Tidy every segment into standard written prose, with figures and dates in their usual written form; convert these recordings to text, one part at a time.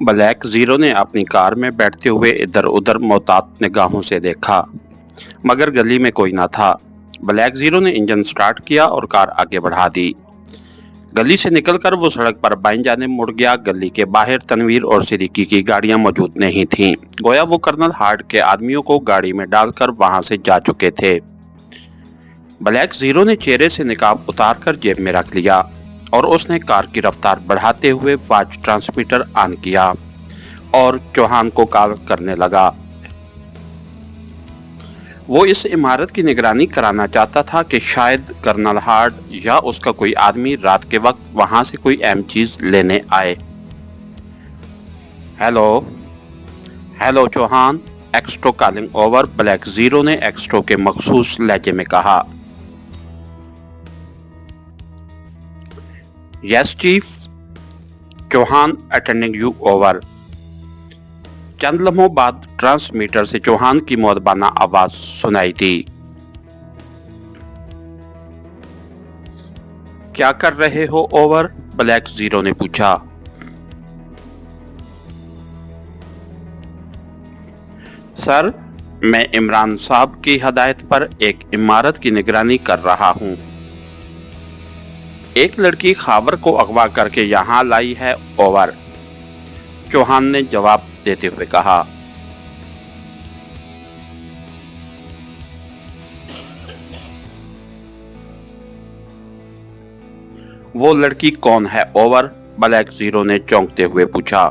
Black zero ने अपनी car में बैठते हुए इधर उधर मोहतात निगाहों से देखा, मगर गली में कोई न था। ब्लैक ज़ीरो ने इंजन स्टार्ट किया और कार आगे बढ़ा दी। गली से निकलकर वो सड़क पर बाएं जाने मुड़ गया। गली के बाहर तनवीर और सिद्दीकी की गाड़ियां मौजूद नहीं थीं। गोया वो कर्नल हार्ट के आदमियों को गाड़ी में डालकर वहां से जा चुके थे। ब्लैक ज़ीरो ने चेहरे से निकाब उतारकर जेब में रख लिया और उसने कार की रफ्तार बढ़ाते हुए वॉच ट्रांसमीटर ऑन किया और चौहान को कॉल करने लगा। वो इस इमारत की निगरानी कराना चाहता था कि शायद कर्नल हार्ट या उसका कोई आदमी रात के वक्त वहां से कोई अहम चीज लेने आए। Hello hello Chauhan, Extro calling over. Black zero ने एक्स्ट्रो के मखसूस लहजे में कहा। Yes chief, Chauhan attending you over. चंद लम्हों बाद ट्रांसमीटर से चौहान की मुअद्दबाना आवाज सुनाई दी। क्या कर रहे हो ओवर? ब्लैक ज़ीरो ने पूछा। सर, मैं इमरान साहब की हदायत पर एक इमारत की निगरानी कर रहा हूं। एक लड़की खावर को अगवा करके यहाँ लाई है ओवर, चौहान ने जवाब देते हुए कहा। वो लड़की कौन है ओवर? ब्लैक ज़ीरो ने चौंकते हुए पूछा।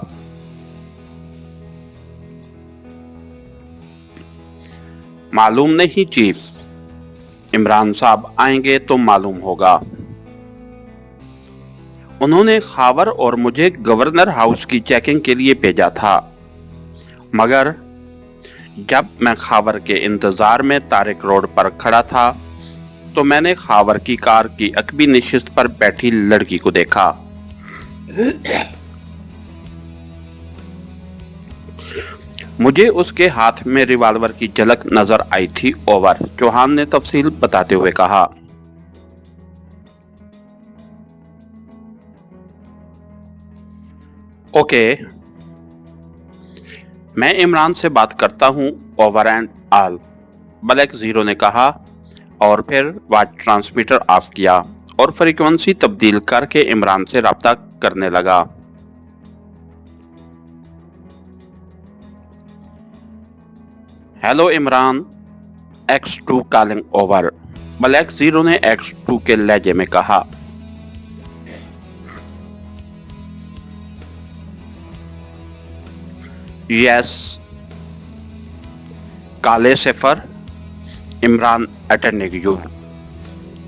मालूम नहीं चीफ, इमरान साहब आएंगे तो मालूम होगा। उन्होंने खावर और मुझे गवर्नर हाउस की चेकिंग के लिए भेजा था, मगर जब मैं खावर के इंतजार में तारिक रोड पर खड़ा था तो मैंने खावर की कार की अकबी नशिस्त पर बैठी लड़की को देखा। मुझे उसके हाथ में रिवॉल्वर की झलक नजर आई थी ओवर, चौहान ने तफसील बताते हुए कहा। ओके, मैं इमरान से बात करता हूं over and all, black zero ने कहा और फिर वॉच ट्रांसमीटर ऑफ किया और फ्रीक्वेंसी तब्दील करके इमरान से राब्ता करने लगा। Hello Imran, X2 calling over. Black zero ने X2 के लहजे में कहा। यस, काले सिफर, इमरान अटेंडिंग यू।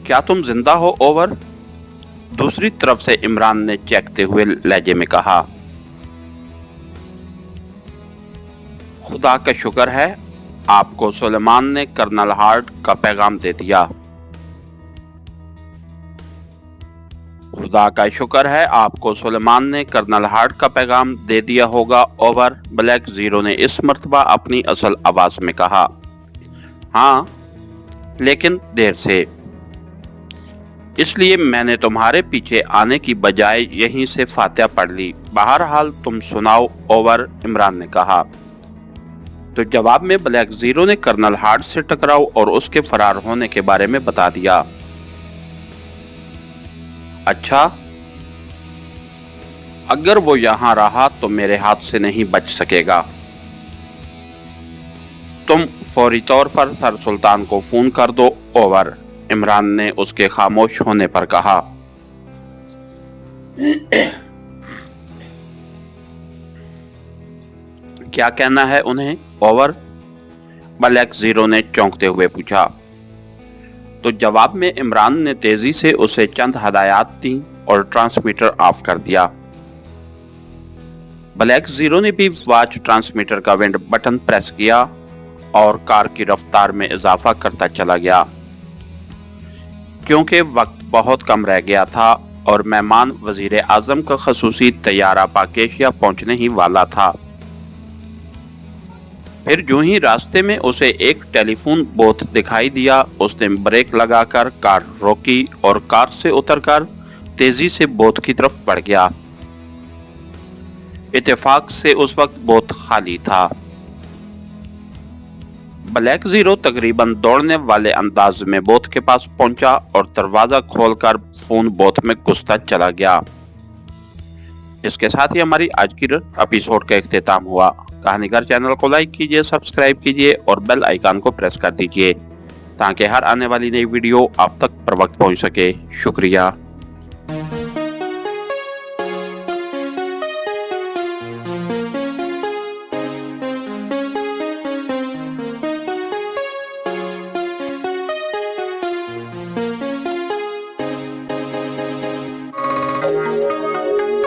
क्या तुम जिंदा हो ओवर? दूसरी तरफ से इमरान ने चेखते हुए लहजे में कहा। खुदा का शुक्र है, आपको सुलेमान ने कर्नल हार्ट का पैगाम दे दिया। खुदा का शुक्र है, आपको सुलेमान ने कर्नल हार्ट का पैगाम दे दिया होगा ओवर, ब्लैक ज़ीरो ने इस मर्तबा अपनी असल आवाज में कहा। हाँ, लेकिन देर से, इसलिए मैंने तुम्हारे पीछे आने की बजाय यहीं से फातिहा पढ़ ली। बहरहाल तुम सुनाओ ओवर, इमरान ने कहा। तो जवाब में ब्लैक ज़ीरो ने कर्नल हार्ट से टकराव और उसके फरार होने के बारे में बता दिया। अच्छा, अगर वो यहां रहा तो मेरे हाथ से नहीं बच सकेगा। तुम फौरी तौर पर सर सुल्तान को फोन कर दो ओवर, इमरान ने उसके खामोश होने पर कहा। क्या कहना है उन्हें ओवर? ब्लैक ज़ीरो ने चौंकते हुए पूछा। तो जवाब में इमरान ने तेजी से उसे चंद हदायत दी और ट्रांसमीटर ऑफ कर दिया। ब्लैक ज़ीरो ने भी वॉच ट्रांसमीटर का विंड बटन प्रेस किया और कार की रफ्तार में इजाफा करता चला गया। क्योंकि वक्त बहुत कम रह गया था और मेहमान वजीर आजम का खसूसी तैयारा पाकेशिया पहुंचने ही वाला था। फिर जो ही रास्ते में उसे एक टेलीफोन बूथ दिखाई दिया, उसने ब्रेक लगाकर कार रोकी और कार से उतरकर तेजी से बूथ की तरफ बढ़ गया। इत्तेफाक से उस वक्त बहुत खाली था। ब्लैक जीरो तकरीबन दौड़ने वाले अंदाज में बोथ के पास पहुंचा और दरवाजा खोलकर फोन बोथ में घुसता चला गया। इसके साथ ही हमारी आज की एपिसोड का इख्तिताम हुआ। कहानीगर चैनल को लाइक कीजिए, सब्सक्राइब कीजिए और बेल आइकन को प्रेस कर दीजिए ताकि हर आने वाली नई वीडियो आप तक पर वक्त पहुंच सके। शुक्रिया।